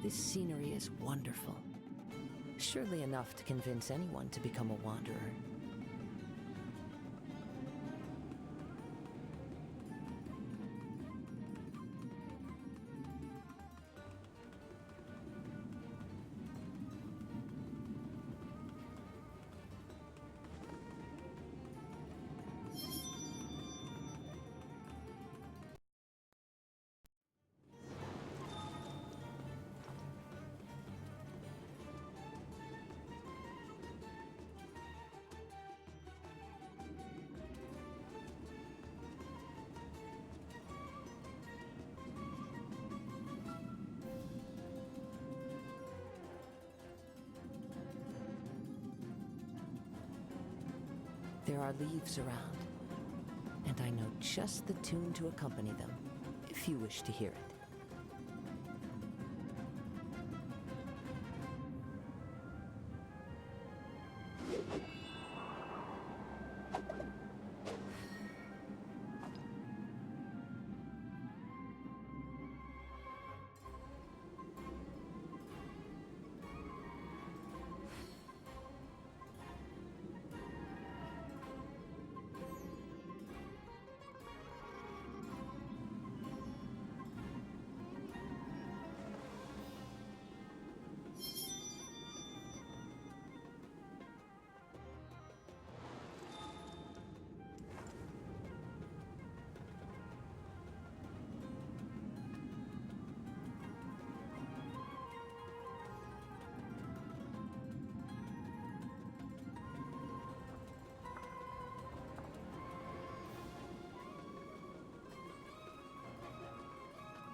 This scenery is wonderful. Surely enough to convince anyone to become a wanderer. There are leaves around, and I know just the tune to accompany them, if you wish to hear it.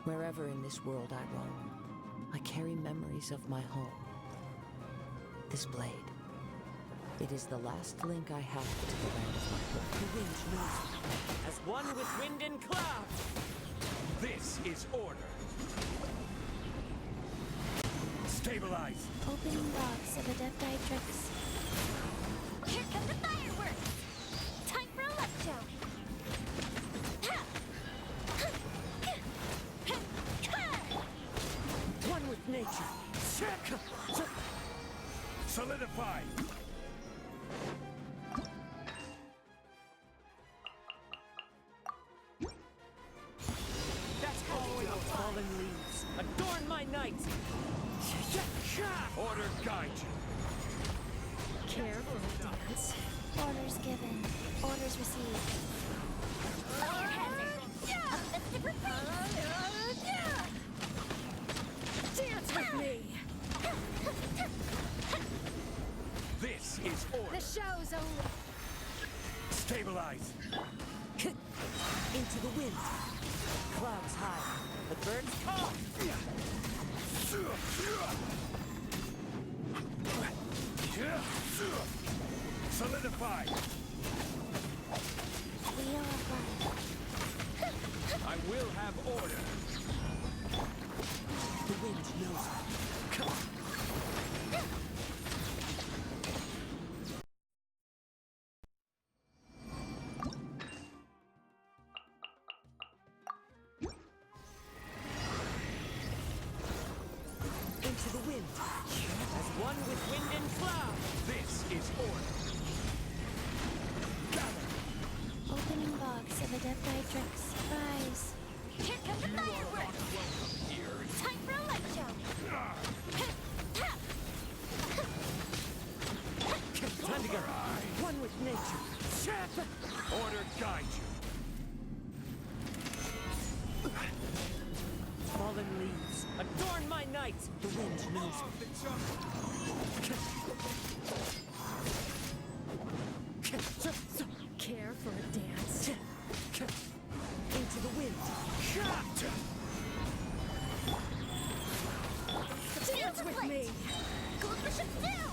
Wherever in this world I roam, I carry memories of my home. This blade, it is the last link I have to the land of my birth. The wind knows as one with wind and cloud. This is order. Stabilize. Opening box of Adepti tricks. Here come the fireworks! Time for a light show! One with nature. Solidify. That's how we do it. Fallen leaves. Adorn my night. Order guide you. Careful, dance. Orders given. Orders received. Fire hazard! Up the different Dance with me! This is order. The show's over. Stabilize. Into the wind. Clouds high. The birds call. Solidify. We are fire. I will have order. The wind knows me. Into the wind. As one with wind and cloud. This is order. Gather. Opening box of Adepti tricks. Rise. Here come the fireworks! Time for a light show! Time to go. One with nature. Order guide you. Fallen leaves. Adorn my night. The wind knows me. Care for a dance? Into the wind. Dance with me! Goldfish and still!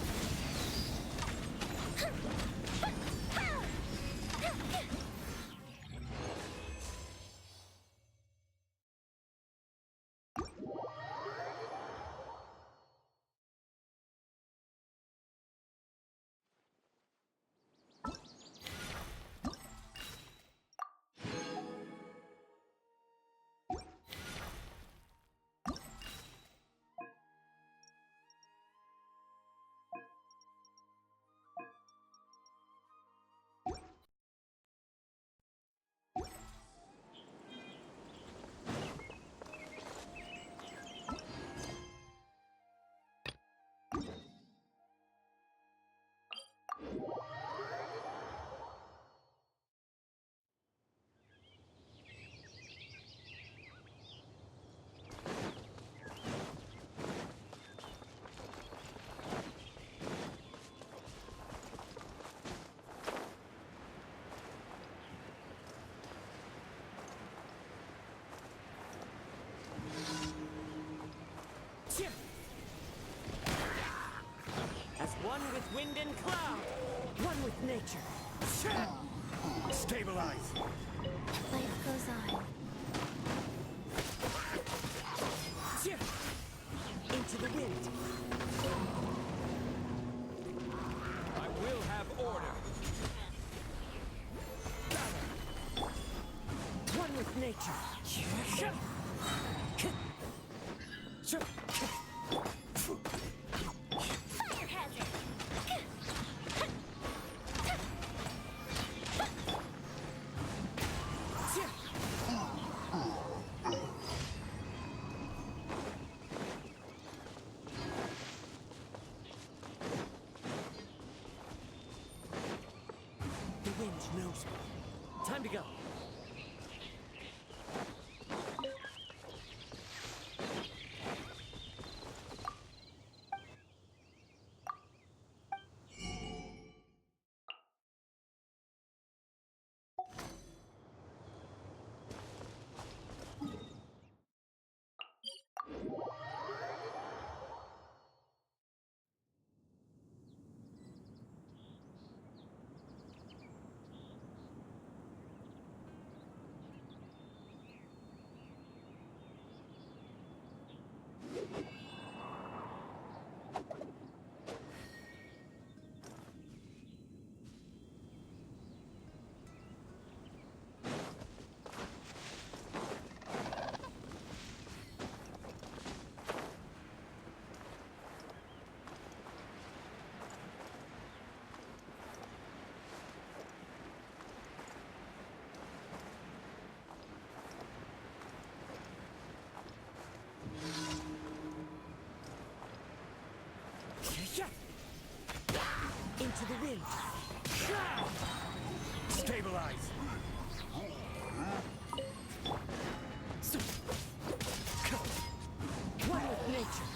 with wind and cloud. One with nature. Stabilize. Life goes on. Into the wind. I will have order. One with nature. Fire hazard! The wind knows me. Time to go. Into the wind. Stabilize. One with nature.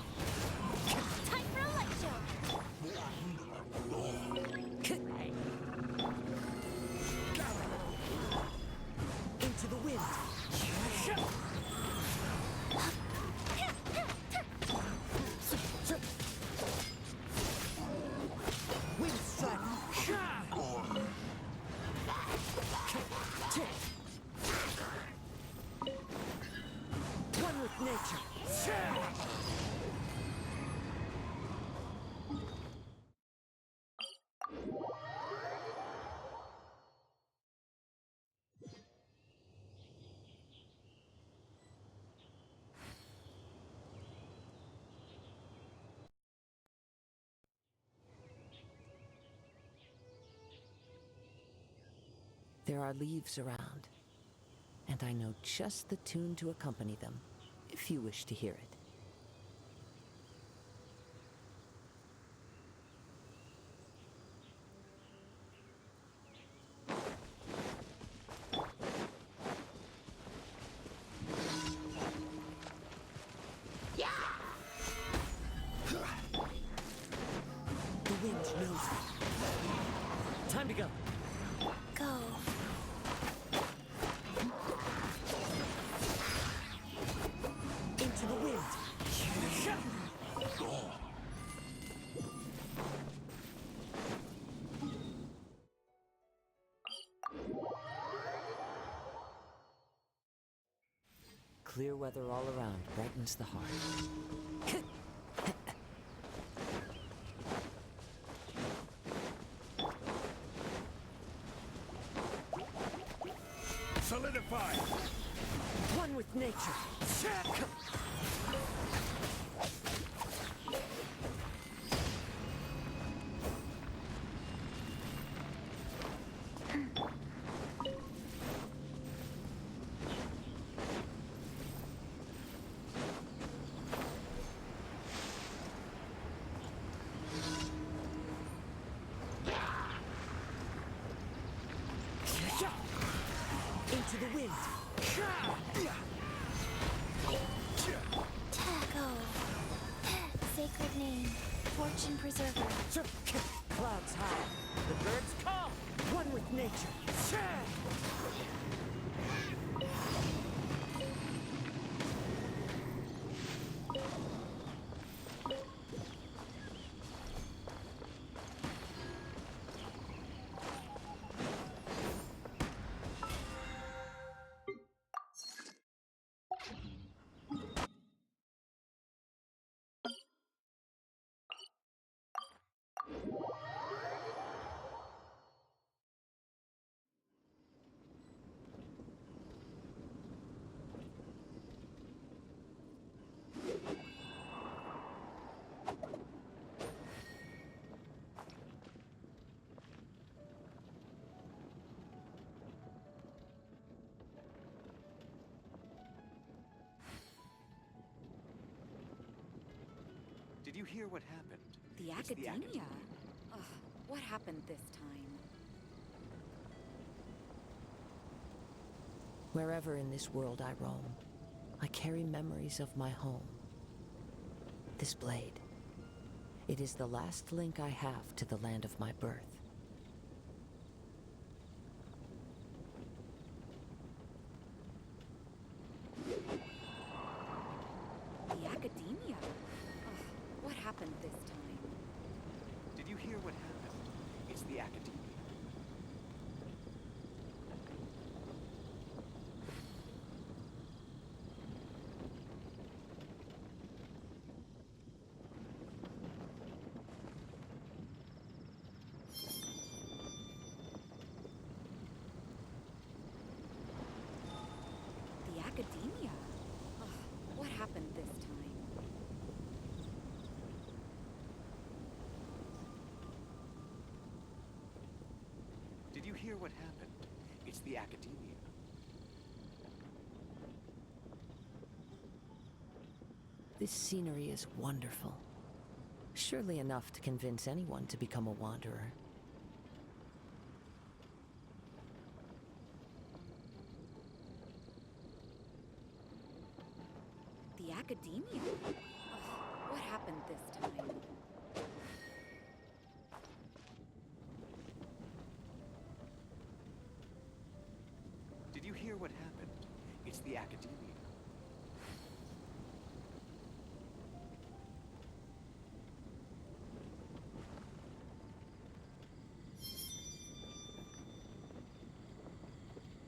Time for a light show! Into the wind. Wind strike. One with nature. There are leaves around, and I know just the tune to accompany them, if you wish to hear it. The wind knows me. Time to go. Go. Into the wind. Clear weather all around brightens the heart. Solidify. One with nature. Into the wind. Taco. Sacred name. Fortune preserver. Clouds high. The birds come. One with nature. Did you hear what happened? The It's academia? Ugh, what happened this time? Wherever in this world I roam, I carry memories of my home. This blade. It is the last link I have to the land of my birth. The academia? Ugh, what happened this time? Did you hear what happened? It's the academia. The academia? Ugh, what happened this time? Did you hear what happened? It's the academia. This scenery is wonderful. Surely enough to convince anyone to become a wanderer. The academia? Ugh, what happened this time? Did you hear what happened? It's the academia.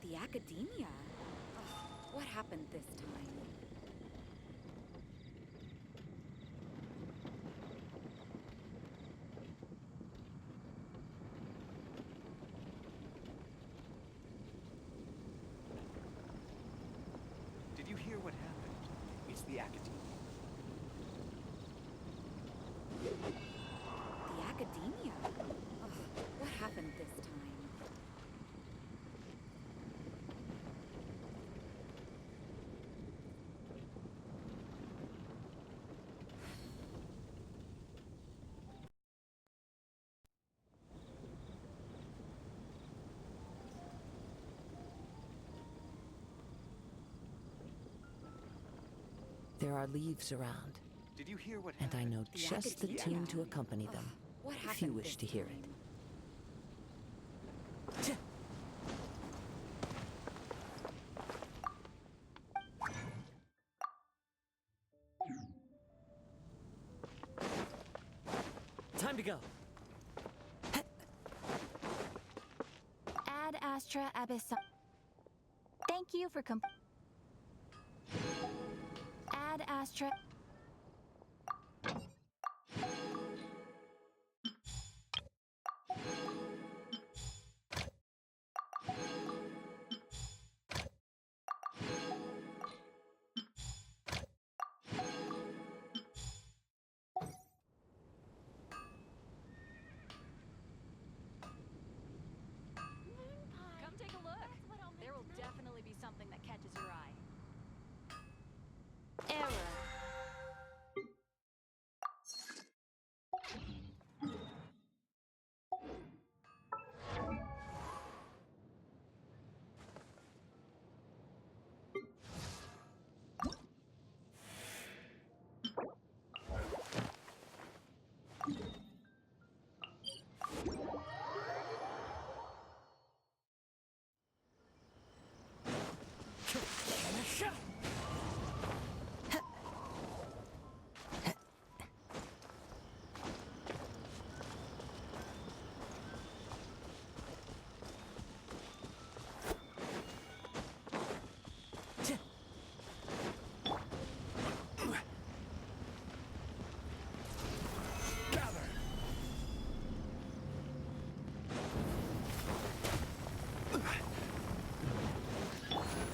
The academia? Ugh, what happened this time? Did you hear what happened? It's the academia. The academia? Ugh, what happened this time? There are leaves around, Did you hear what and I happened? know The just the academia? tune to accompany them, Ugh, what if you happened wish this to hear time? Time to go. Ad Astra Abyssal. Thank you for Ad Astra. Come take a look. There will definitely be something that catches your eye. Error.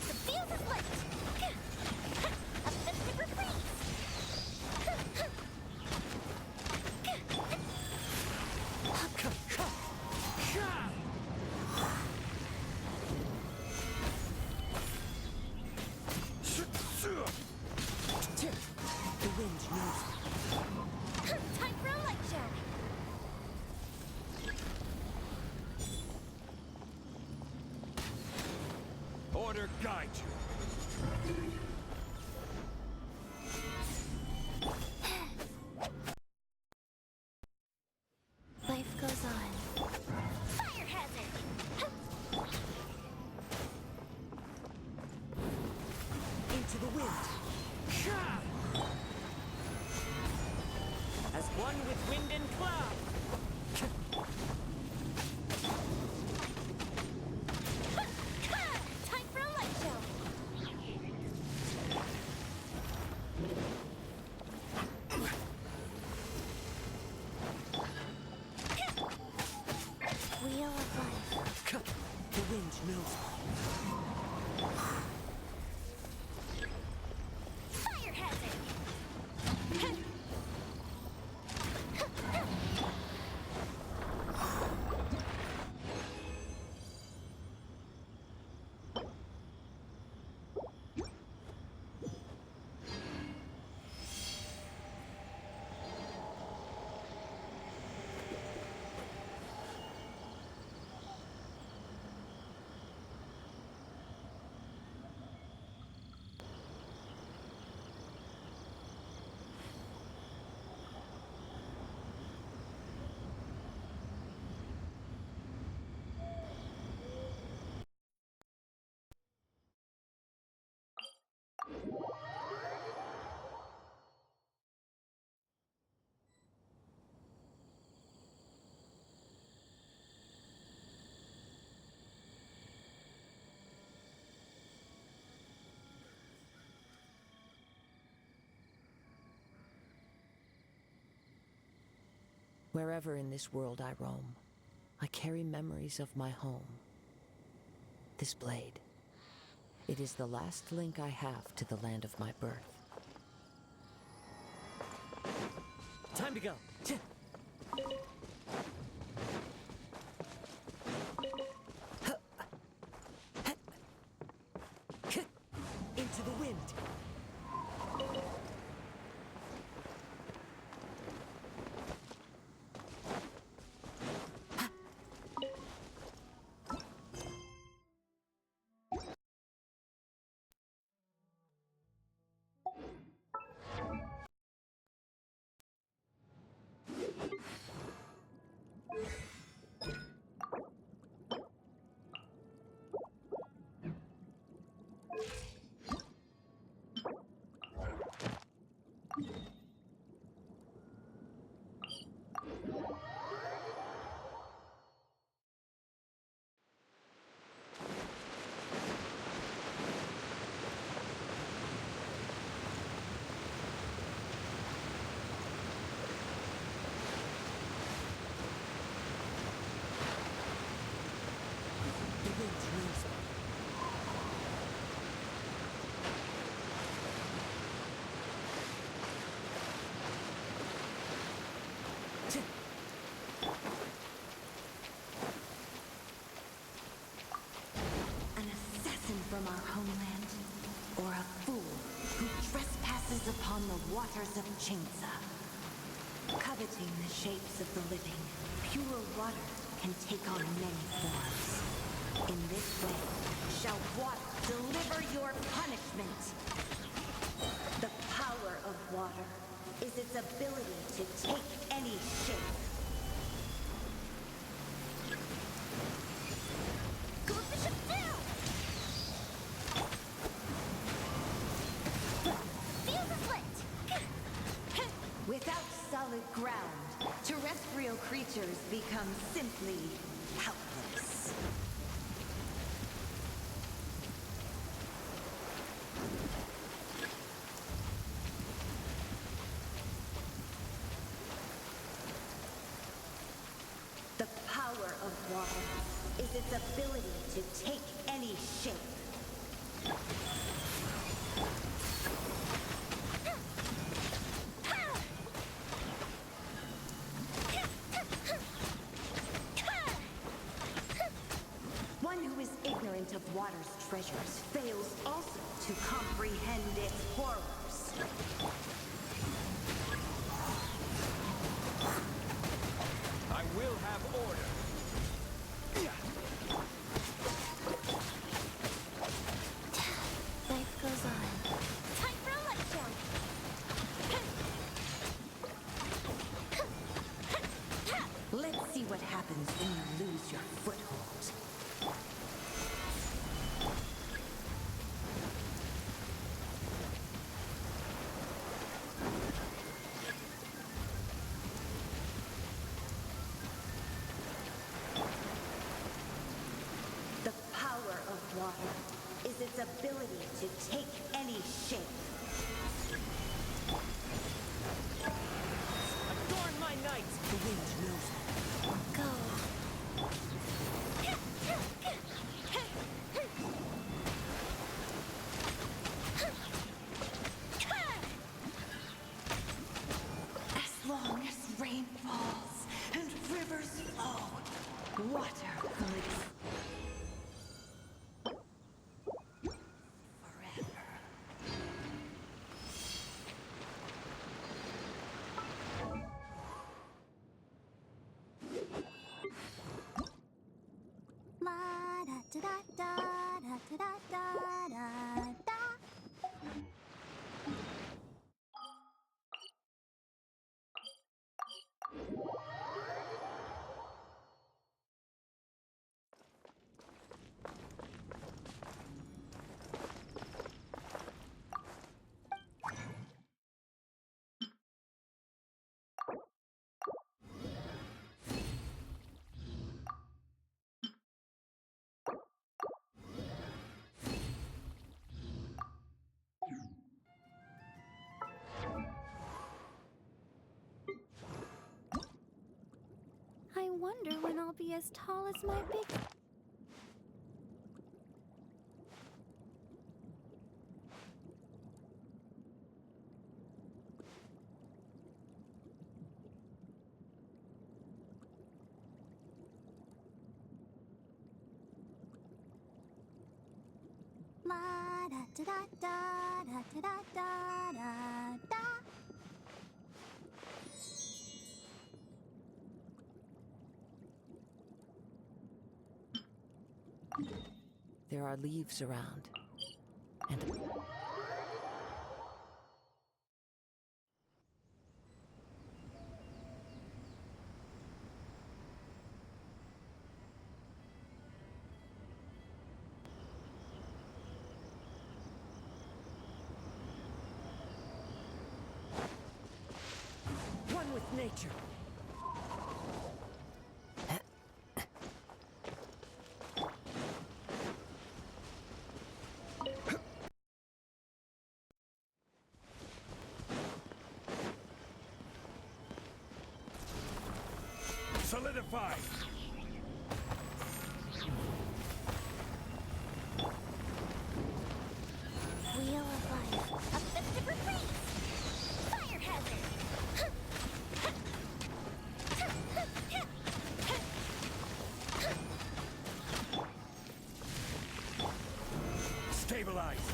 The fuse is lit. order guide you. Life goes on. Fire hazard! Into the wind. As one with wind and cloud. Time for a light show! Wheel of life. The wind knows. Fire hazard! Wherever in this world I roam, I carry memories of my home. This blade. It is the last link I have to the land of my birth. Time to go. Into the wind. An assassin from our homeland, or a fool who trespasses upon the waters of Chingsa. Coveting the shapes of the living, pure water can take on many forms. In this way, shall water deliver your punishment. The power of water is its ability to take any shape. Go the ship down! Feel the split! Without solid ground, terrestrial creatures become simply helpless. The power of water is its ability to take any shape. One who is ignorant of water's treasures fails also to comprehend its horrors. I will have order. ability to take any shape. Adorn my night! The wind knows it. Go. As long as rain falls and rivers flow, water will exist forever. La da da da da da da da da da. I wonder when I'll be as tall as my big... La da da da da da da da da da. There are leaves around. And One with nature. Solidify! Wheel of life. A festive reprise. Fire hazard. Stabilize!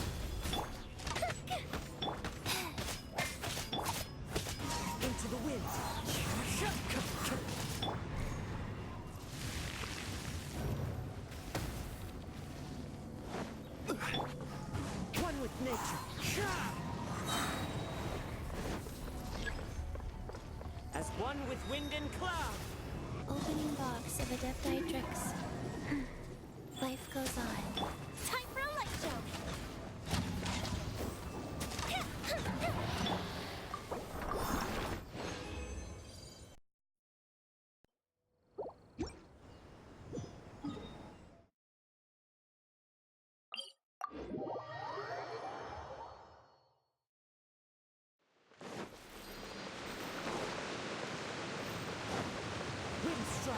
Into the wind! One with nature! As one with wind and cloud! Opening box of Adepti-Drix. Life goes on. Time for a light show! Wind strike!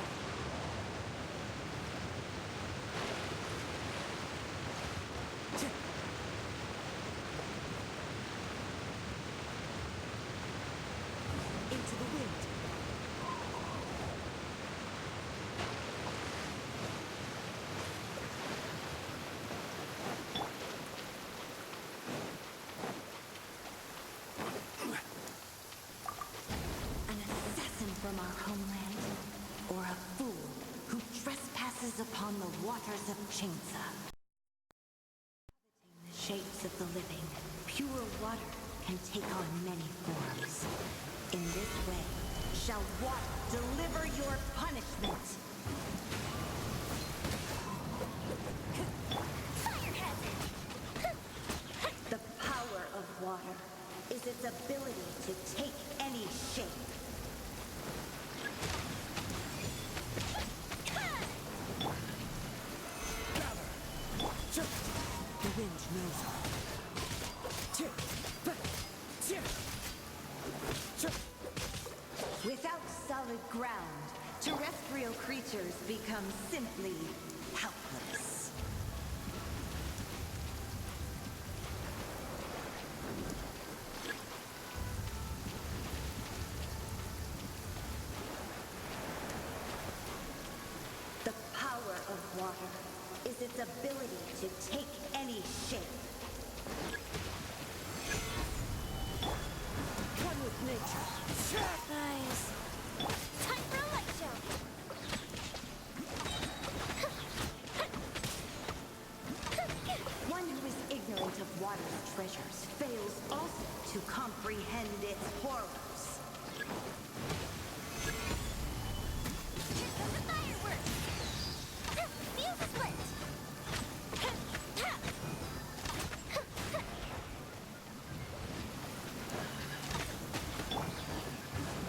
Into the wind! An assassin from our homeland, or a fool who trespasses upon the waters of Chainsa. Coveting the shapes of the living, pure water can take on many forms. In this way, shall water deliver your punishment. Fire hazard! The power of water is its ability to take any shape. The wind knows Without solid ground, terrestrial creatures become simply helpless. The power of water is its ability to take any shape. One with nature. Guys, time for a light show. One who is ignorant of water's treasures fails also to comprehend its horrors. Here comes the fireworks. Fuse is lit.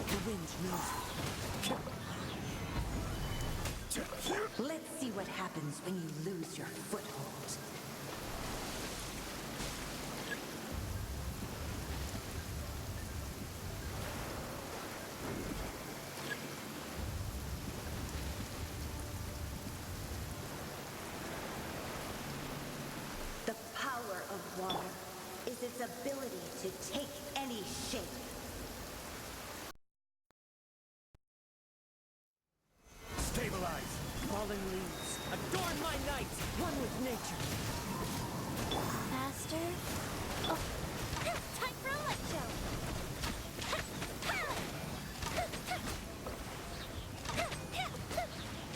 The wind knows me. Let's see what happens when you lose your foothold. The power of water is its ability to take any shape. Stabilize! Falling leaves. Adorn my night! One with nature. Faster. Oh, time for a light show.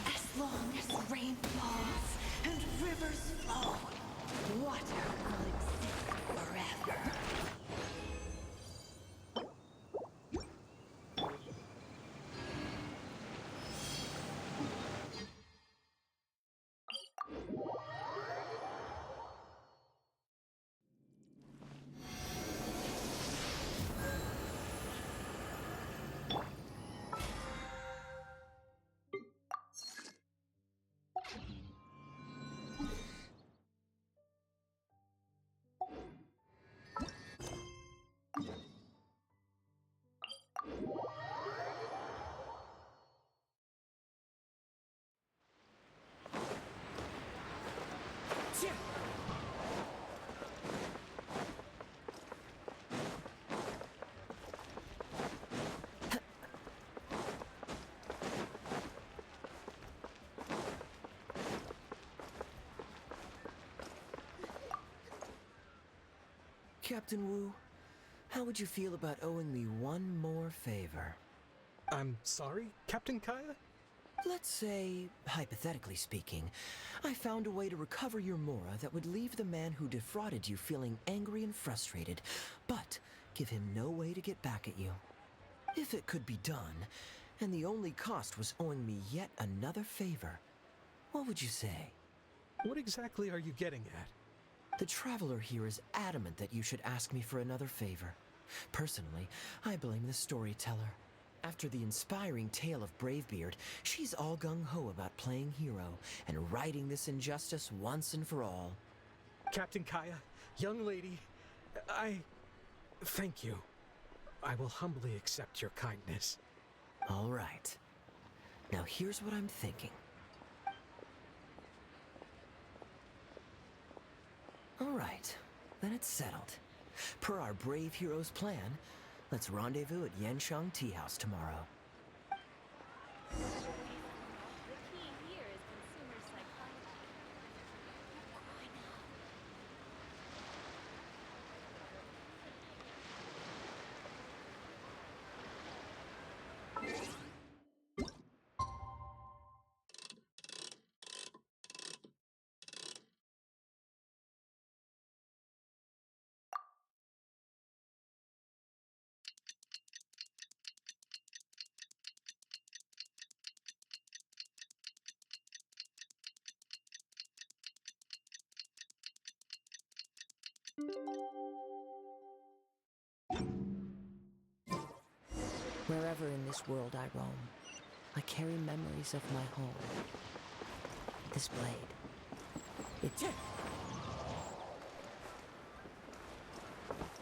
As long as rain falls and rivers flow, water will exist forever. Captain Wu, how would you feel about owing me one more favor? I'm sorry, Captain Kaya? Let's say, hypothetically speaking, I found a way to recover your Mora that would leave the man who defrauded you feeling angry and frustrated, but give him no way to get back at you. If it could be done, and the only cost was owing me yet another favor, what would you say? What exactly are you getting at? The Traveler here is adamant that you should ask me for another favor. Personally, I blame the storyteller. After the inspiring tale of Bravebeard, she's all gung-ho about playing hero and righting this injustice once and for all. Captain Kaya, young lady, thank you. I will humbly accept your kindness. All right. Now here's what I'm thinking. All right, then it's settled. Per our brave hero's plan, let's rendezvous at Yanshang Tea House tomorrow. The key here is consumer psychology. Wherever in this world I roam, I carry memories of my home. This blade. It...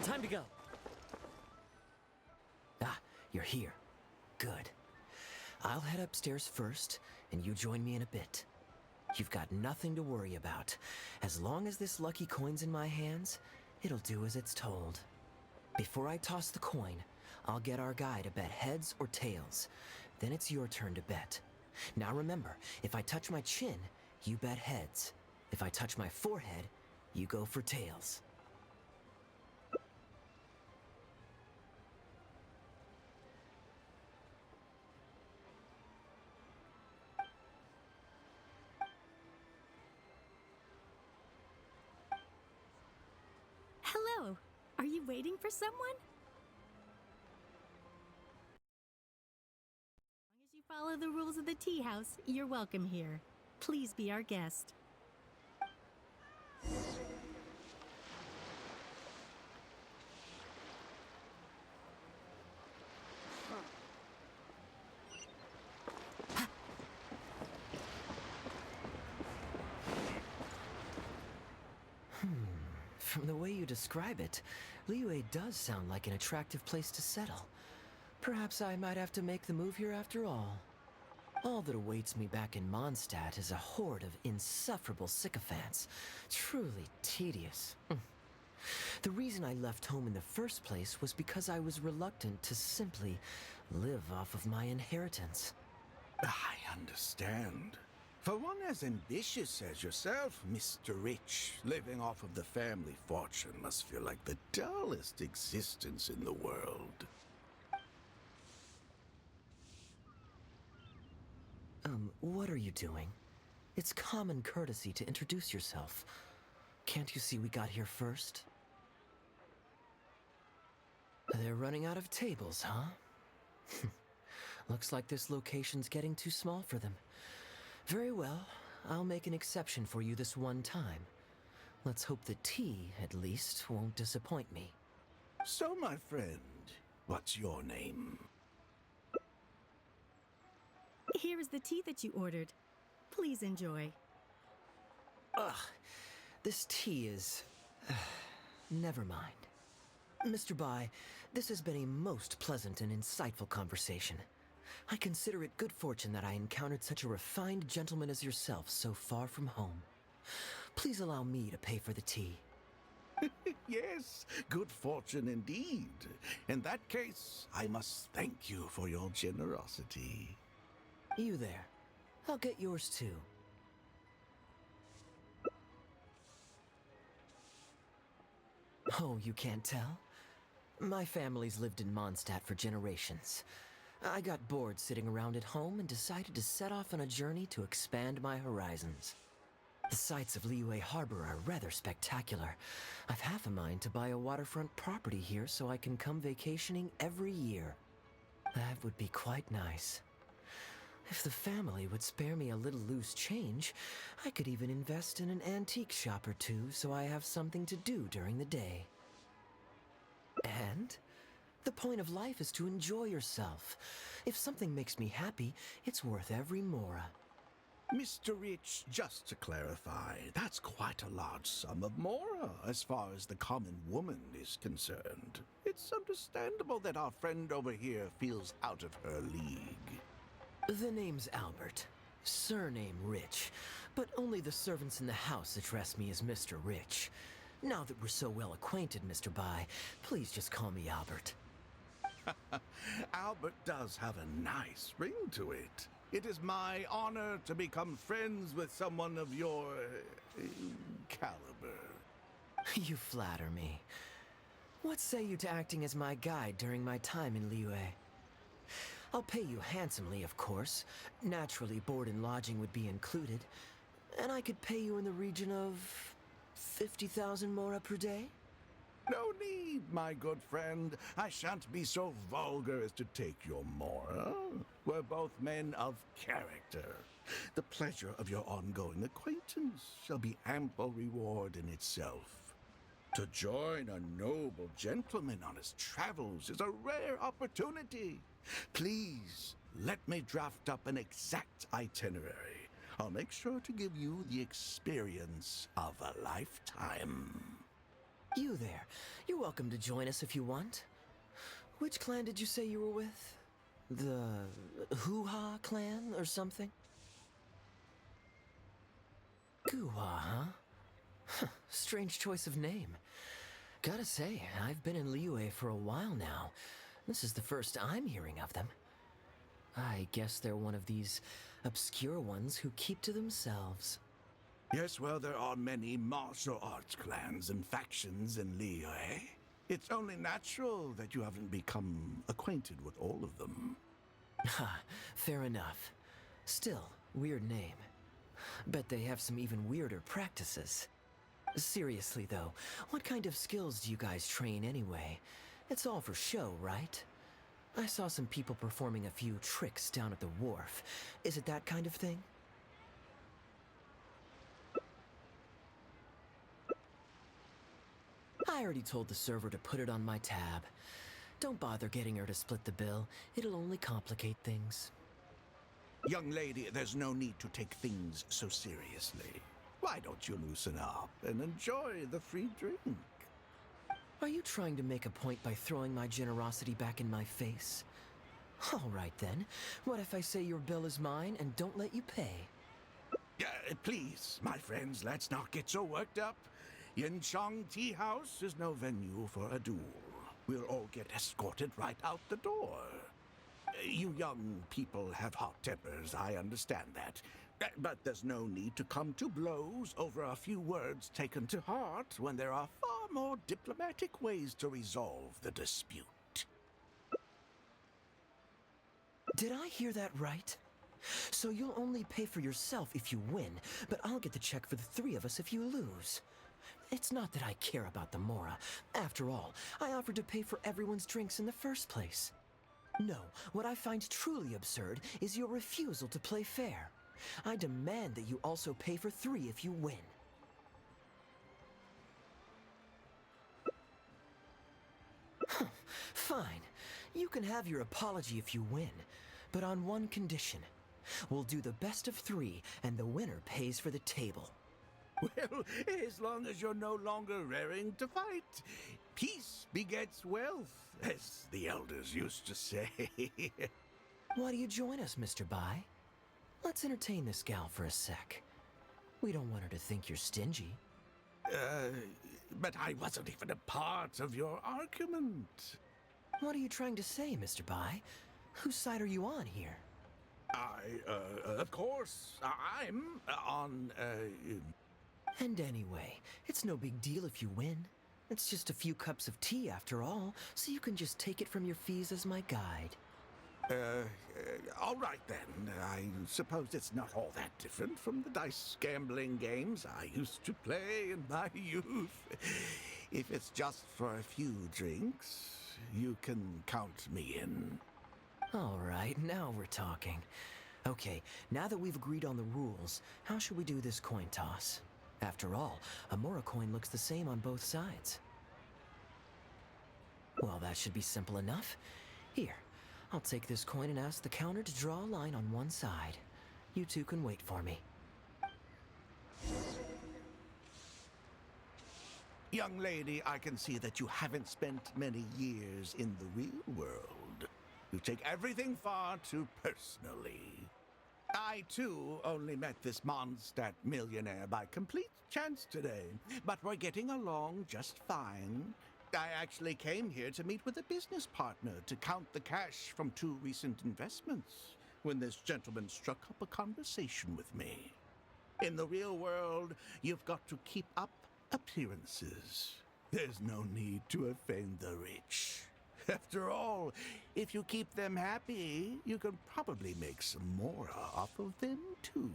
Time to go. Ah, you're here. Good. I'll head upstairs first, and you join me in a bit. You've got nothing to worry about. As long as this lucky coin's in my hands, it'll do as it's told. Before I toss the coin, I'll get our guy to bet heads or tails. Then it's your turn to bet. Now remember, if I touch my chin, you bet heads. If I touch my forehead, you go for tails. Hello. Are you waiting for someone? As long as you follow the rules of the tea house, you're welcome here. Please be our guest. From the way you describe it, Liyue does sound like an attractive place to settle. Perhaps I might have to make the move here after all. All that awaits me back in Mondstadt is a horde of insufferable sycophants. Truly tedious. The reason I left home in the first place was because I was reluctant to simply live off of my inheritance. I understand. For one as ambitious as yourself, Mr. Rich, living off of the family fortune must feel like the dullest existence in the world. What are you doing? It's common courtesy to introduce yourself. Can't you see we got here first? They're running out of tables, huh? Looks like this location's getting too small for them. Very well, I'll make an exception for you this one time. Let's hope the tea, at least, won't disappoint me. So, my friend, what's your name? Here is the tea that you ordered. Please enjoy. Ugh, this tea is... never mind. Mr. Bai, this has been a most pleasant and insightful conversation. I consider it good fortune that I encountered such a refined gentleman as yourself so far from home. Please allow me to pay for the tea. Yes, good fortune indeed. In that case, I must thank you for your generosity. You there. I'll get yours too. Oh, you can't tell? My family's lived in Mondstadt for generations. I got bored sitting around at home and decided to set off on a journey to expand my horizons. The sights of Liyue Harbor are rather spectacular. I've half a mind to buy a waterfront property here so I can come vacationing every year. That would be quite nice. If the family would spare me a little loose change, I could even invest in an antique shop or two so I have something to do during the day. And the point of life is to enjoy yourself. If something makes me happy, it's worth every mora. Mr. Rich, just to clarify, that's quite a large sum of mora as far as the common woman is concerned. It's understandable that our friend over here feels out of her league. The name's Albert. Surname Rich. But only the servants in the house address me as Mr. Rich. Now that we're so well acquainted, Mr. Bai, please just call me Albert. Albert does have a nice ring to it. It is my honor to become friends with someone of your caliber. You flatter me. What say you to acting as my guide during my time in Liyue? I'll pay you handsomely, of course. Naturally, board and lodging would be included. And I could pay you in the region of 50,000 mora per day? No need, my good friend. I shan't be so vulgar as to take your mora. We're both men of character. The pleasure of your ongoing acquaintance shall be ample reward in itself. To join a noble gentleman on his travels is a rare opportunity. Please, let me draft up an exact itinerary. I'll make sure to give you the experience of a lifetime. You there. You're welcome to join us if you want. Which clan did you say you were with? The Hoo-Ha clan or something? Goo-Ha, huh? Strange choice of name. Gotta say, I've been in Liyue for a while now. This is the first I'm hearing of them. I guess they're one of these obscure ones who keep to themselves. Yes, well, there are many martial arts clans and factions in Liyue. It's only natural that you haven't become acquainted with all of them. Ha, fair enough. Still, weird name. Bet they have some even weirder practices. Seriously though, what kind of skills do you guys train anyway? It's all for show, right? I saw some people performing a few tricks down at the wharf. Is it that kind of thing? I already told the server to put it on my tab. Don't bother getting her to split the bill. It'll only complicate things. Young lady, there's no need to take things so seriously. Why don't you loosen up and enjoy the free drink? Are you trying to make a point by throwing my generosity back in my face? All right then. What if I say your bill is mine and don't let you pay? Please, my friends, let's not get so worked up. Yinchang Tea House is no venue for a duel. We'll all get escorted right out the door. You young people have hot tempers, I understand that. But there's no need to come to blows over a few words taken to heart when there are far more diplomatic ways to resolve the dispute. Did I hear that right? So you'll only pay for yourself if you win, but I'll get the check for the three of us if you lose. It's not that I care about the Mora. After all, I offered to pay for everyone's drinks in the first place. No, what I find truly absurd is your refusal to play fair. I demand that you also pay for three if you win. Fine. You can have your apology if you win, but on one condition. We'll do the best of three, and the winner pays for the table. Well, as long as you're no longer raring to fight, peace begets wealth, as the elders used to say. Why do you join us, Mr. Bai? Let's entertain this gal for a sec. We don't want her to think you're stingy. But I wasn't even a part of your argument. What are you trying to say, Mr. Bai? Whose side are you on here? Of course, I'm on, And anyway, it's no big deal if you win. It's just a few cups of tea after all, so you can just take it from your fees as my guide. All right then. I suppose it's not all that different from the dice gambling games I used to play in my youth. If it's just for a few drinks, you can count me in. All right, now we're talking. Okay, now that we've agreed on the rules, how should we do this coin toss? After all, a Mora coin looks the same on both sides. Well, that should be simple enough. Here, I'll take this coin and ask the counter to draw a line on one side. You two can wait for me. Young lady, I can see that you haven't spent many years in the real world. You take everything far too personally. I, too, only met this Mondstadt millionaire by complete chance today, but we're getting along just fine. I actually came here to meet with a business partner to count the cash from two recent investments when this gentleman struck up a conversation with me. In the real world, you've got to keep up appearances. There's no need to offend the rich. After all, if you keep them happy, you can probably make some more off of them, too.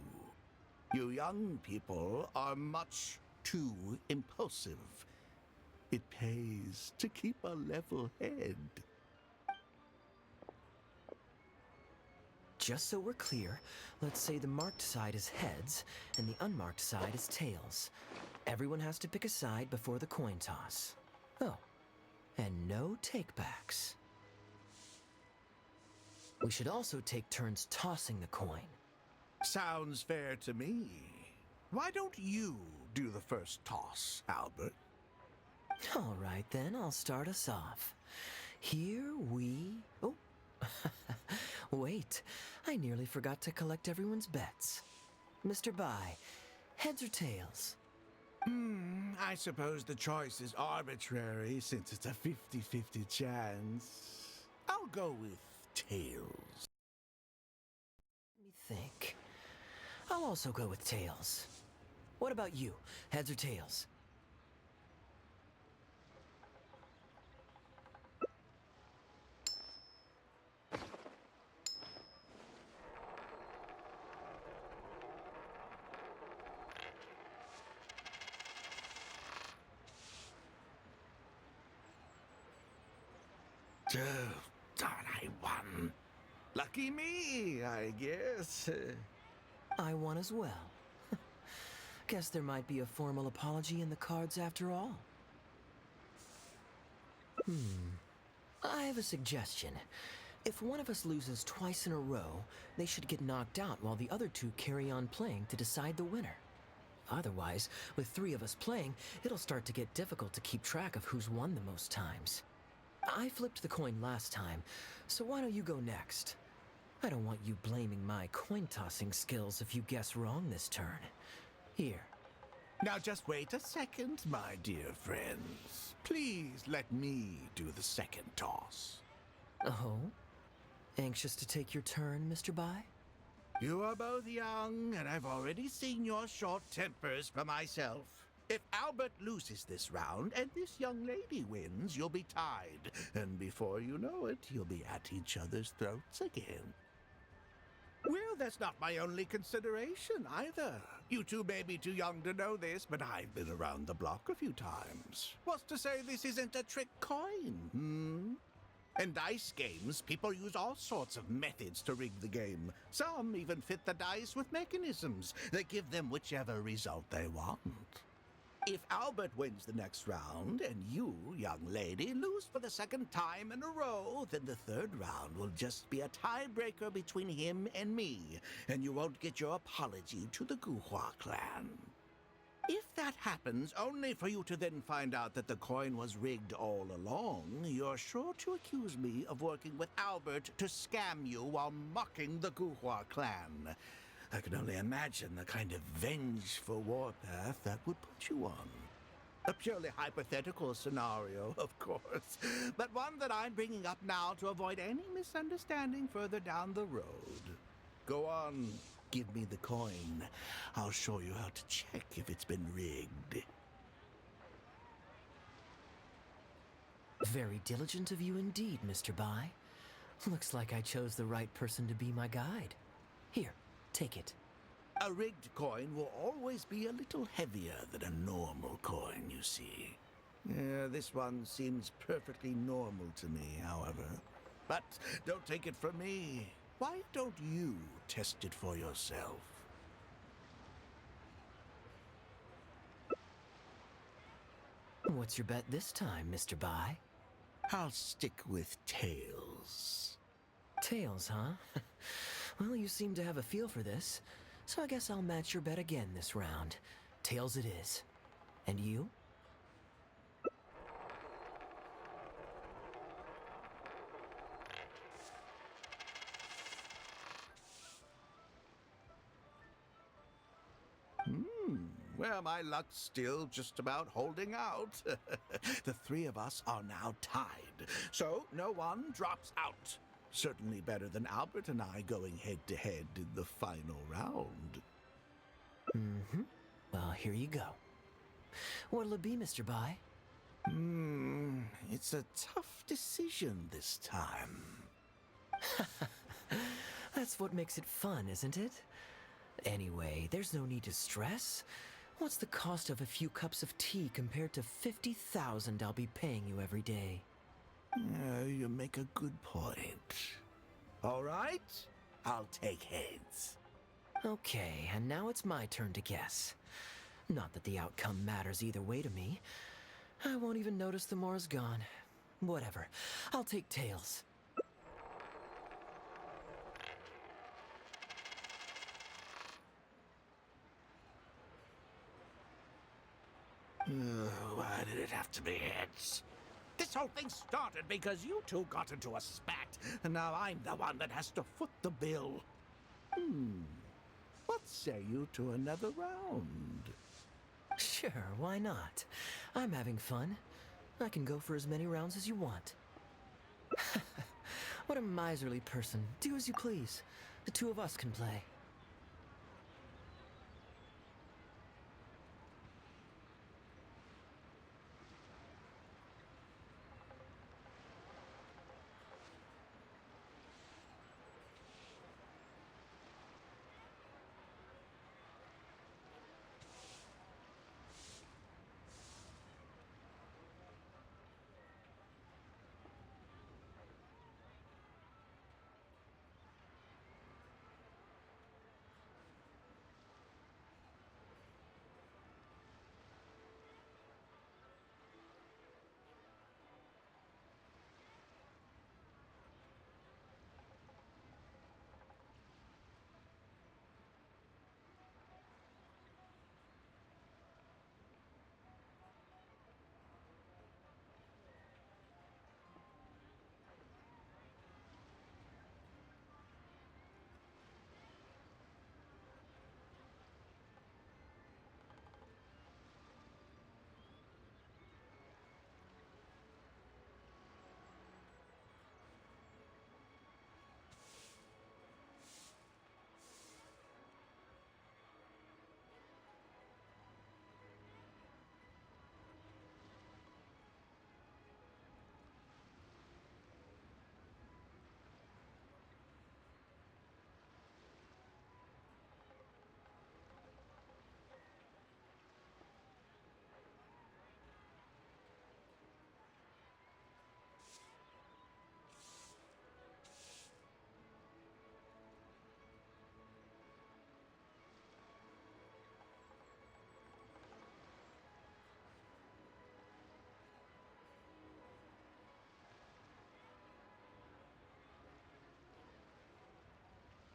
You young people are much too impulsive. It pays to keep a level head. Just so we're clear, let's say the marked side is heads, and the unmarked side is tails. Everyone has to pick a side before the coin toss. Oh. And no takebacks. We should also take turns tossing the coin. Sounds fair to me. Why don't you do the first toss, Albert? All right, then, I'll start us off. Here we... Oh, wait. I nearly forgot to collect everyone's bets. Mr. Bai, heads or tails? I suppose the choice is arbitrary since it's a 50-50 chance. I'll go with tails. Let me think. I'll also go with tails. What about you? Heads or tails? Oh, darn, I won. Lucky me, I guess. I won as well. Guess there might be a formal apology in the cards after all. I have a suggestion. If one of us loses twice in a row, they should get knocked out while the other two carry on playing to decide the winner. Otherwise, with three of us playing, it'll start to get difficult to keep track of who's won the most times. I flipped the coin last time, so why don't you go next? I don't want you blaming my coin-tossing skills if you guess wrong this turn. Here. Now just wait a second, my dear friends. Please let me do the second toss. Oh? Anxious to take your turn, Mr. Bai? You are both young, and I've already seen your short tempers for myself. If Albert loses this round and this young lady wins, you'll be tied. And before you know it, you'll be at each other's throats again. Well, that's not my only consideration either. You two may be too young to know this, but I've been around the block a few times. What's to say this isn't a trick coin, In dice games, people use all sorts of methods to rig the game. Some even fit the dice with mechanisms that give them whichever result they want. If Albert wins the next round, and you, young lady, lose for the second time in a row, then the third round will just be a tiebreaker between him and me, and you won't get your apology to the Guhua clan. If that happens, only for you to then find out that the coin was rigged all along, you're sure to accuse me of working with Albert to scam you while mocking the Guhua clan. I can only imagine the kind of vengeful warpath that would put you on. A purely hypothetical scenario, of course, but one that I'm bringing up now to avoid any misunderstanding further down the road. Go on, give me the coin. I'll show you how to check if it's been rigged. Very diligent of you indeed, Mr. Bai. Looks like I chose the right person to be my guide. Here. Take it. A rigged coin will always be a little heavier than a normal coin, you see. This one seems perfectly normal to me, however. But don't take it from me. Why don't you test it for yourself? What's your bet this time, Mr. Bai? I'll stick with tails. Tails, huh? Well, you seem to have a feel for this, so I guess I'll match your bet again this round. Tails it is. And you? Well, my luck's still just about holding out. The three of us are now tied, so no one drops out. Certainly better than Albert and I going head-to-head in the final round. Well, here you go. What'll it be, Mr. Bai? It's a tough decision this time. That's what makes it fun, isn't it? Anyway, there's no need to stress. What's the cost of a few cups of tea compared to 50,000 I'll be paying you every day? You make a good point. All right, I'll take heads. Okay, and now it's my turn to guess. Not that the outcome matters either way to me. I won't even notice the more's gone. Whatever, I'll take tails. Why did it have to be heads? This whole thing started because you two got into a spat, and now I'm the one that has to foot the bill. What say you to another round? Sure, why not? I'm having fun. I can go for as many rounds as you want. What a miserly person. Do as you please. The two of us can play.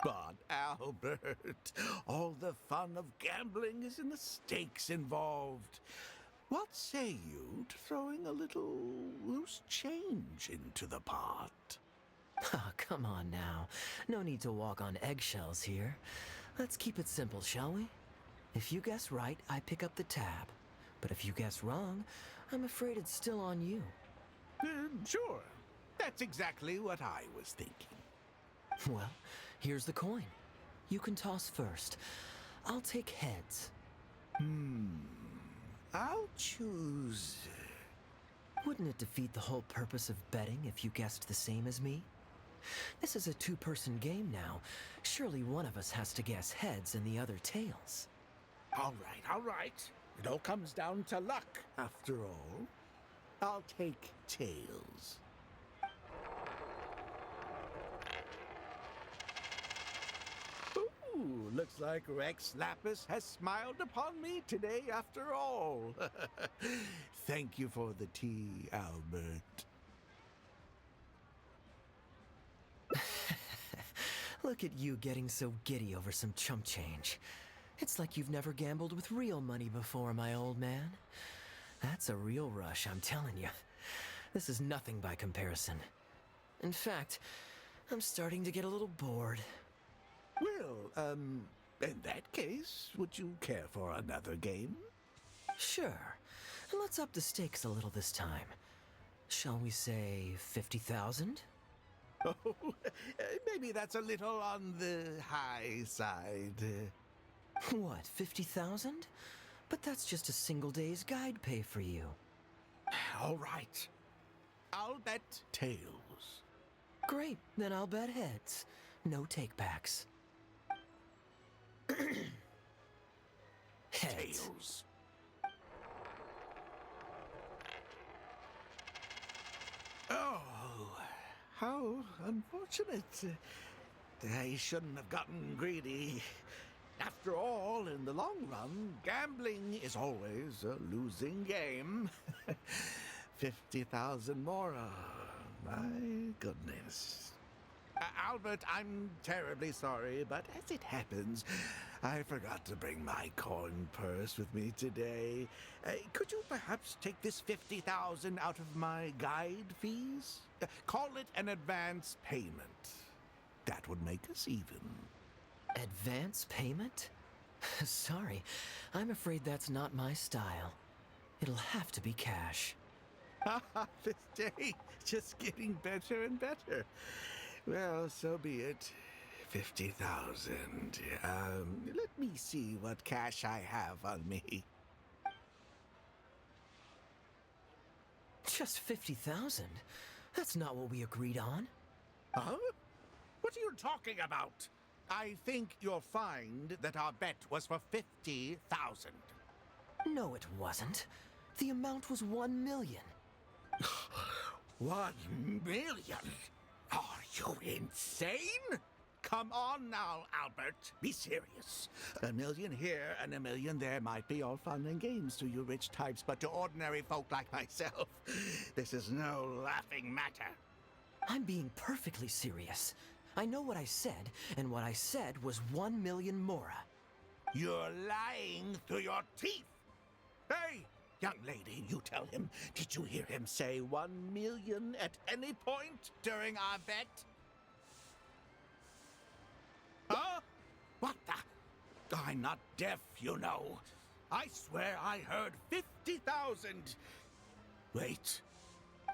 But Albert, all the fun of gambling is in the stakes involved. What say you to throwing a little loose change into the pot? Oh, come on now. No need to walk on eggshells here. Let's keep it simple, shall we? If you guess right, I pick up the tab. But if you guess wrong, I'm afraid it's still on you. Sure. That's exactly what I was thinking. Well, here's the coin. You can toss first. I'll take heads. I'll choose... Wouldn't it defeat the whole purpose of betting if you guessed the same as me? This is a two-person game now. Surely one of us has to guess heads and the other tails. All right. It all comes down to luck, after all. I'll take tails. Ooh, looks like Rex Lapis has smiled upon me today after all. Thank you for the tea, Albert. Look at you getting so giddy over some chump change. It's like you've never gambled with real money before, my old man. That's a real rush, I'm telling you. This is nothing by comparison. In fact, I'm starting to get a little bored. Well, in that case, would you care for another game? Sure. And let's up the stakes a little this time. Shall we say 50,000? Oh, maybe that's a little on the high side. What, 50,000? But that's just a single day's guide pay for you. All right. I'll bet tails. Great, then I'll bet heads. No takebacks. Heads. Tails. Oh, how unfortunate. I shouldn't have gotten greedy. After all, in the long run, gambling is always a losing game. 50,000 more. My goodness. Albert, I'm terribly sorry, but as it happens, I forgot to bring my coin purse with me today. Could you perhaps take this 50,000 out of my guide fees? Call it an advance payment. That would make us even. Advance payment? Sorry, I'm afraid that's not my style. It'll have to be cash. This day just getting better and better. Well, so be it. 50,000. Let me see what cash I have on me. Just 50,000? That's not what we agreed on. Huh? What are you talking about? I think you'll find that our bet was for 50,000. No, it wasn't. The amount was 1 million. 1 million? Are you insane? Come on now, Albert. Be serious. 1 million here and 1 million there might be all fun and games to you rich types, but to ordinary folk like myself, this is no laughing matter. I'm being perfectly serious. I know what I said, and what I said was 1 million mora. You're lying through your teeth. Hey, young lady, you tell him. Did you hear him say 1 million at any point during our bet? Huh? What the? I'm not deaf, you know. I swear I heard 50,000. Wait.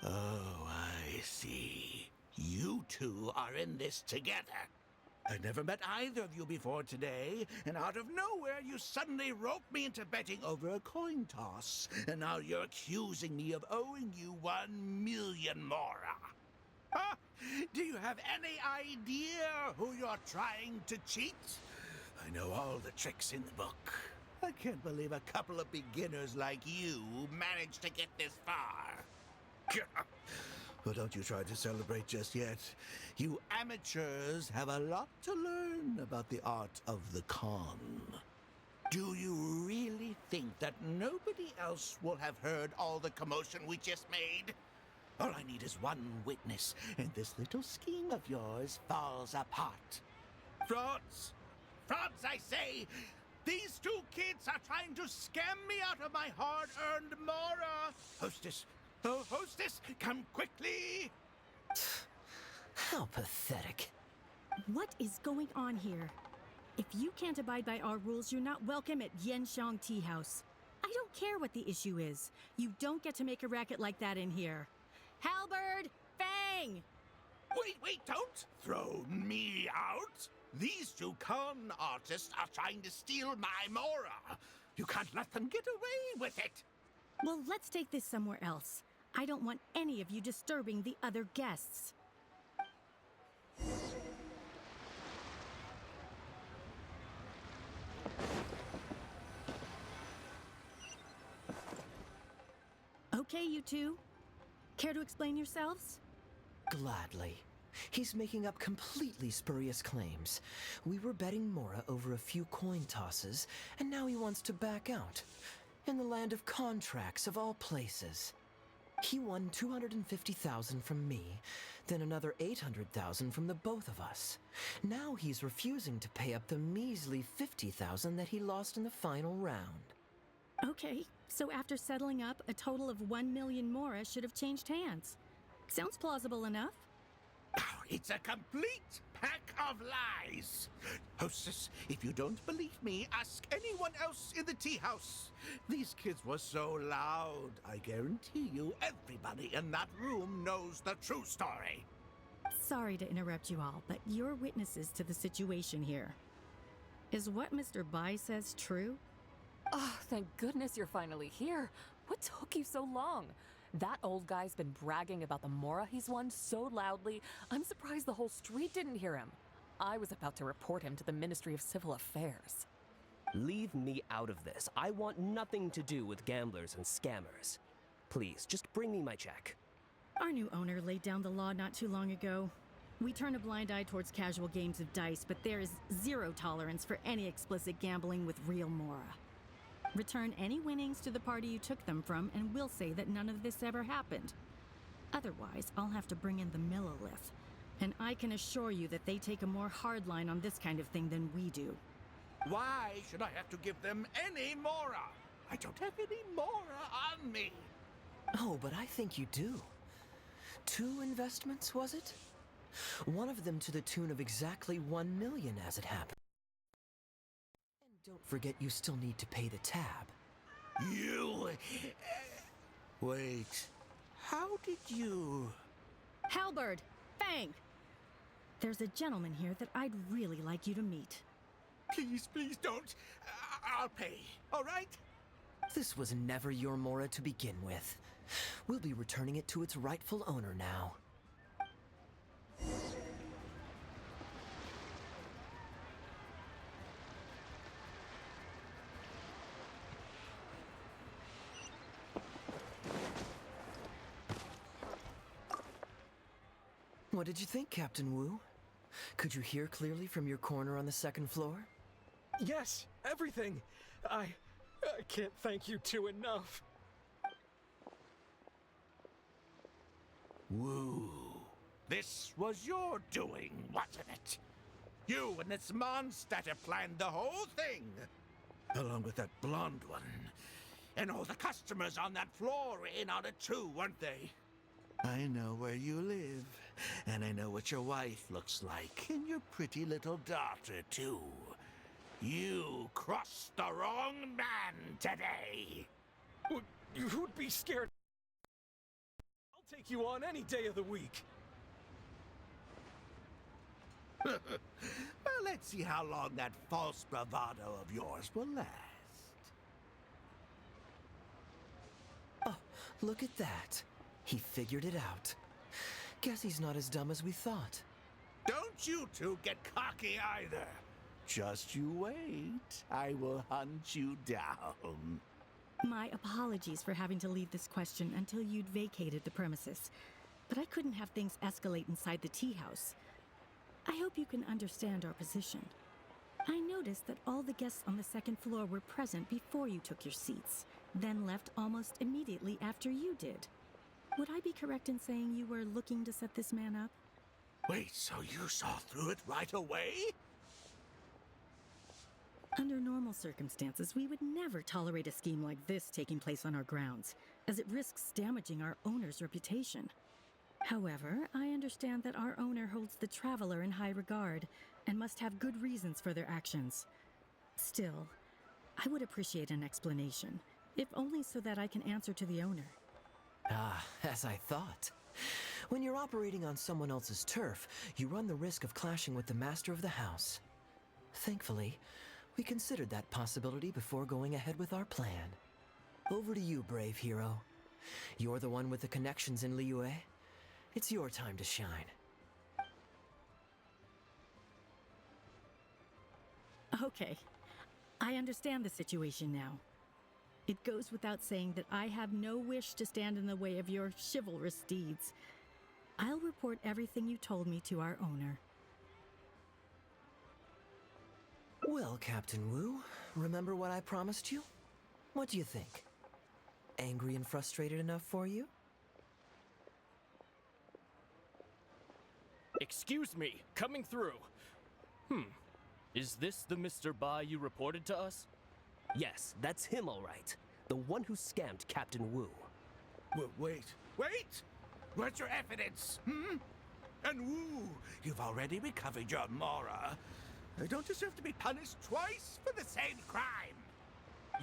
Oh, I see. You two are in this together. I never met either of you before today, and out of nowhere you suddenly roped me into betting over a coin toss, and now you're accusing me of owing you 1 million mora. Huh? Do you have any idea who you're trying to cheat? I know all the tricks in the book. I can't believe a couple of beginners like you managed to get this far. Well, don't you try to celebrate just yet. You amateurs have a lot to learn about the art of the con. Do you really think that nobody else will have heard all the commotion we just made? All I need is one witness, and this little scheme of yours falls apart. Frauds! Frauds, I say! These two kids are trying to scam me out of my hard-earned mora! Hostess! Oh, hostess, come quickly! How pathetic. What is going on here? If you can't abide by our rules, you're not welcome at Yenshang Tea House. I don't care what the issue is. You don't get to make a racket like that in here. Halberd! Fang! Wait, don't throw me out! These two con artists are trying to steal my mora. You can't let them get away with it. Well, let's take this somewhere else. I don't want any of you disturbing the other guests. Okay, you two. Care to explain yourselves? Gladly. He's making up completely spurious claims. We were betting mora over a few coin tosses, and now he wants to back out. In the land of contracts, of all places. He won 250,000 from me, then another 800,000 from the both of us. Now he's refusing to pay up the measly 50,000 that he lost in the final round. Okay, so after settling up, a total of 1 million mora should have changed hands. Sounds plausible enough. Oh, it's a complete pack of lies. Hostess, if you don't believe me, ask anyone else in the tea house. These kids were so loud. I guarantee you everybody in that room knows the true story. Sorry to interrupt you all, but you're witnesses to the situation here. Is what Mr. Bai says true? Oh, thank goodness you're finally here. What took you so long? That old guy's been bragging about the mora he's won so loudly, I'm surprised the whole street didn't hear him. I was about to report him to the Ministry of Civil Affairs. Leave me out of this. I want nothing to do with gamblers and scammers. Please, just bring me my check. Our new owner laid down the law not too long ago. We turn a blind eye towards casual games of dice, but there is zero tolerance for any explicit gambling with real mora. Return any winnings to the party you took them from, and we'll say that none of this ever happened. Otherwise, I'll have to bring in the millilith, And I can assure you that they take a more hard line on this kind of thing than we do. Why should I have to give them any Mora? I don't have any Mora on me. Oh, but I think you do. 2 investments, was it? One of them to the tune of exactly 1 million as it happened. And don't forget you still need to pay the tab. You... Wait. How did you... Halberd! Fang! There's a gentleman here that I'd really like you to meet. Please, please don't. I'll pay, all right? This was never your Mora to begin with. We'll be returning it to its rightful owner now. What did you think, Captain Wu? Could you hear clearly from your corner on the 2nd floor? Yes, everything. I can't thank you two enough. Wu, this was your doing, wasn't it? You and this monster planned the whole thing. Along with that blonde one. And all the customers on that floor in on it too, weren't they? I know where you live, and I know what your wife looks like, and your pretty little daughter, too. You crossed the wrong man today. Who'd be scared? I'll take you on any day of the week. Well, let's see how long that false bravado of yours will last. Oh, look at that. He figured it out. Guess he's not as dumb as we thought. Don't you two get cocky either. Just you wait. I will hunt you down. My apologies for having to leave this question until you'd vacated the premises. But I couldn't have things escalate inside the tea house. I hope you can understand our position. I noticed that all the guests on the 2nd floor were present before you took your seats, then left almost immediately after you did. Would I be correct in saying you were looking to set this man up? Wait, so you saw through it right away? Under normal circumstances, we would never tolerate a scheme like this taking place on our grounds, as it risks damaging our owner's reputation. However, I understand that our owner holds the Traveler in high regard, and must have good reasons for their actions. Still, I would appreciate an explanation, if only so that I can answer to the owner. Ah, as I thought. When you're operating on someone else's turf, you run the risk of clashing with the master of the house. Thankfully, we considered that possibility before going ahead with our plan. Over to you, brave hero. You're the one with the connections in Liyue. It's your time to shine. Okay, I understand the situation now. It goes without saying that I have no wish to stand in the way of your chivalrous deeds. I'll report everything you told me to our owner. Well, Captain Wu, remember what I promised you? What do you think? Angry and frustrated enough for you? Excuse me, coming through. Is this the Mr. Bai you reported to us? Yes, that's him all right. The one who scammed Captain Wu. Wait! Where's your evidence, And Wu, you've already recovered your Mora. I don't deserve to be punished twice for the same crime.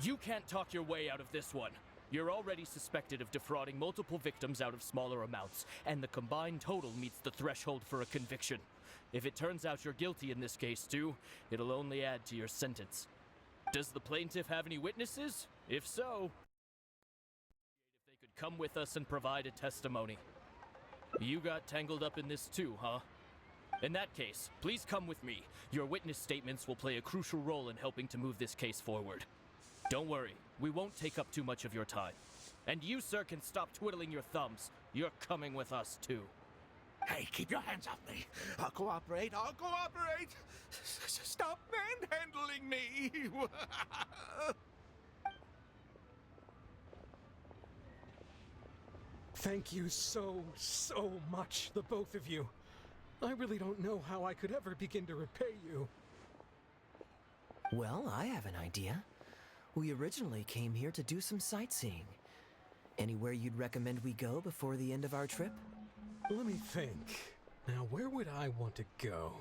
You can't talk your way out of this one. You're already suspected of defrauding multiple victims out of smaller amounts, and the combined total meets the threshold for a conviction. If it turns out you're guilty in this case too, it'll only add to your sentence. Does the plaintiff have any witnesses? If so, if they could come with us and provide a testimony. You got tangled up in this too, huh? In that case, please come with me. Your witness statements will play a crucial role in helping to move this case forward. Don't worry, we won't take up too much of your time. And you, sir, can stop twiddling your thumbs. You're coming with us too. Hey, keep your hands off me. I'll cooperate. Stop manhandling me. Thank you so much, the both of you. I really don't know how I could ever begin to repay you. Well, I have an idea. We originally came here to do some sightseeing. Anywhere you'd recommend we go before the end of our trip? Let me think. Now, where would I want to go?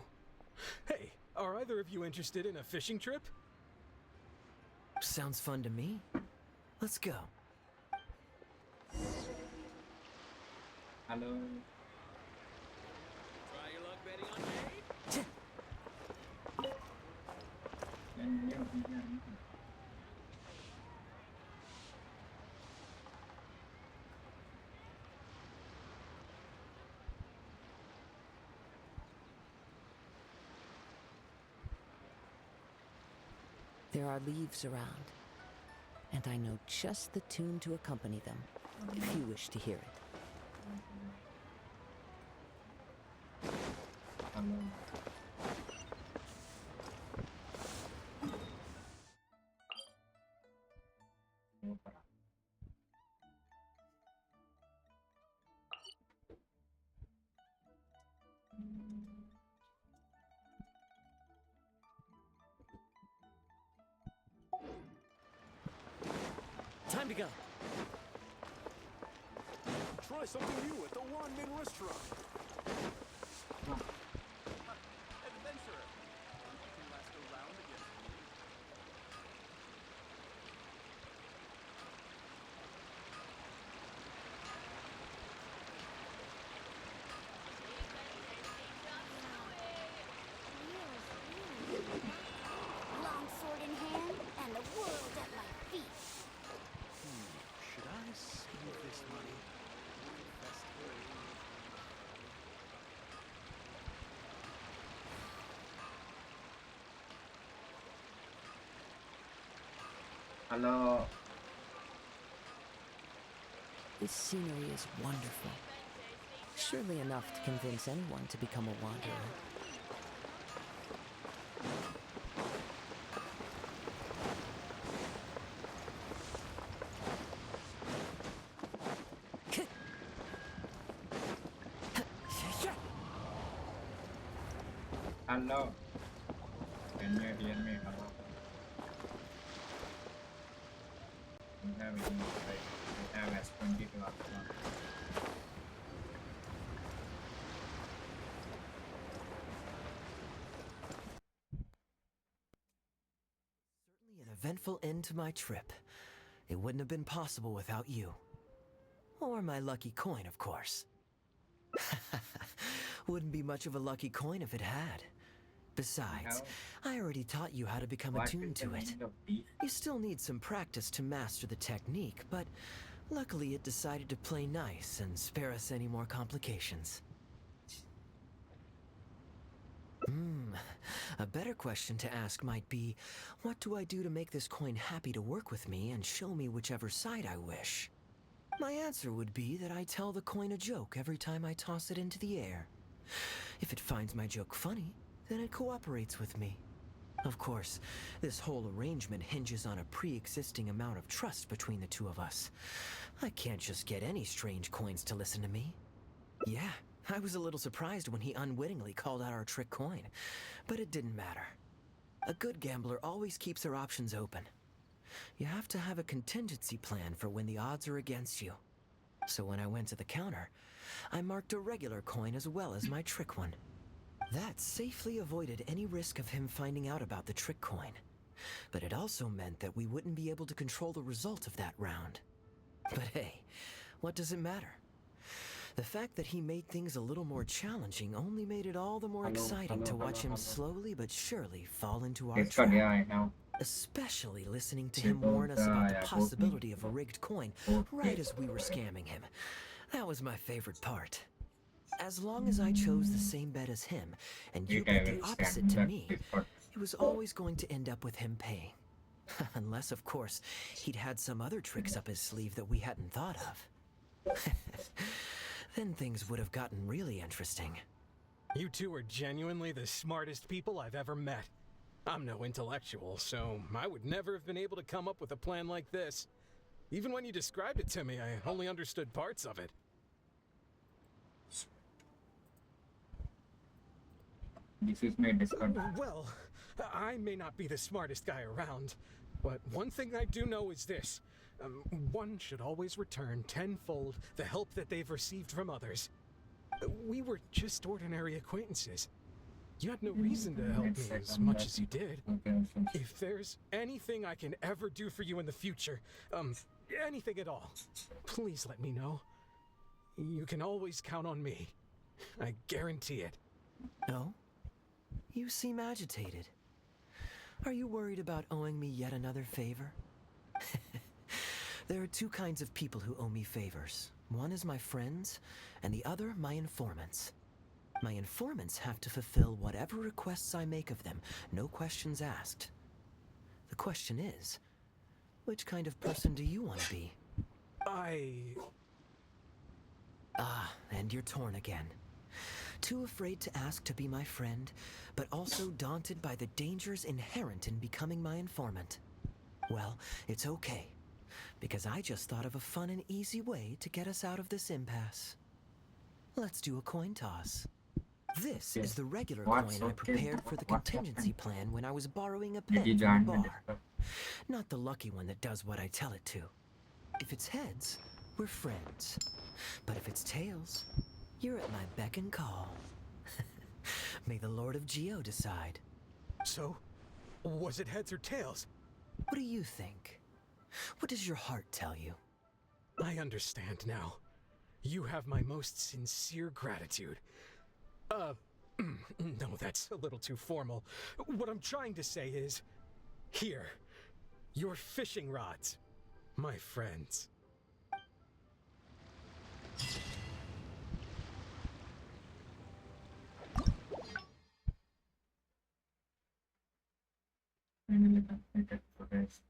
Hey, are either of you interested in a fishing trip? Sounds fun to me. Let's go. Hello. Try your luck betting on me? There are leaves around, and I know just the tune to accompany them, if you wish to hear it. Time to go. Try something new at the Wanmin restaurant. Adventurer, you can last a round against me. Long sword in hand, and the world at my feet. Should I spend this money? Best hurry. Hello. This scenery is wonderful. Surely enough to convince anyone to become a wanderer. Hello. Can you hear me? Hello. We have it in we have S20 to up. Certainly an eventful end to my trip. It wouldn't have been possible without you. Or my lucky coin, of course. Wouldn't be much of a lucky coin if it had. Besides, I already taught you how to become attuned to it. You still need some practice to master the technique, but luckily it decided to play nice and spare us any more complications. A better question to ask might be, what do I do to make this coin happy to work with me and show me whichever side I wish? My answer would be that I tell the coin a joke every time I toss it into the air. If it finds my joke funny, then it cooperates with me. Of course, this whole arrangement hinges on a pre-existing amount of trust between the two of us. I can't just get any strange coins to listen to me. Yeah, I was a little surprised when he unwittingly called out our trick coin, but it didn't matter. A good gambler always keeps their options open. You have to have a contingency plan for when the odds are against you. So when I went to the counter, I marked a regular coin as well as my trick one. That safely avoided any risk of him finding out about the trick coin. But it also meant that we wouldn't be able to control the result of that round. But hey, what does it matter? The fact that he made things a little more challenging only made it all the more exciting to watch him slowly but surely fall into our trap. Especially listening to him warn us about the possibility of a rigged coin right as we were scamming him. That was my favorite part. As long as I chose the same bet as him, and you bet the opposite to me, it was always going to end up with him paying. Unless, of course, he'd had some other tricks up his sleeve that we hadn't thought of. Then things would have gotten really interesting. You two are genuinely the smartest people I've ever met. I'm no intellectual, so I would never have been able to come up with a plan like this. Even when you described it to me, I only understood parts of it. This is my Discord. Well, I may not be the smartest guy around, but one thing I do know is this. One should always return tenfold the help that they've received from others. We were just ordinary acquaintances. You had no reason to help me as much as you did. If there's anything I can ever do for you in the future, anything at all, please let me know. You can always count on me. I guarantee it. No? You seem agitated. Are you worried about owing me yet another favor? There are two kinds of people who owe me favors. One is my friends, and the other my informants. My informants have to fulfill whatever requests I make of them, no questions asked. The question is, which kind of person do you want to be? Ah, and you're torn again. Too afraid to ask to be my friend, but also daunted by the dangers inherent in becoming my informant. Well, it's okay, because I just thought of a fun and easy way to get us out of this impasse. Let's do a coin toss. This is the regular coin I prepared for the contingency plan when I was borrowing a pen from the bar. Not the lucky one that does what I tell it to. If it's heads, we're friends. But if it's tails, you're at my beck and call. May the Lord of Geo decide. So, was it heads or tails? What do you think? What does your heart tell you? I understand now. You have my most sincere gratitude. No, that's a little too formal. What I'm trying to say is, here, your fishing rods, my friends. Finally completed today's.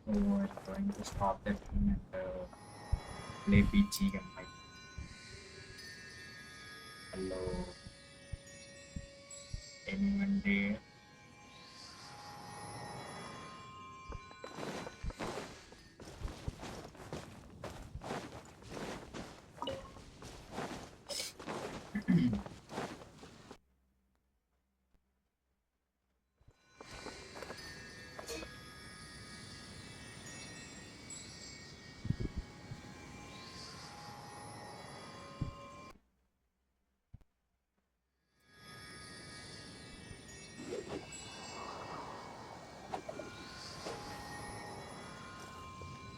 So I'm going to stop that thing and play PG and like hello anyone there?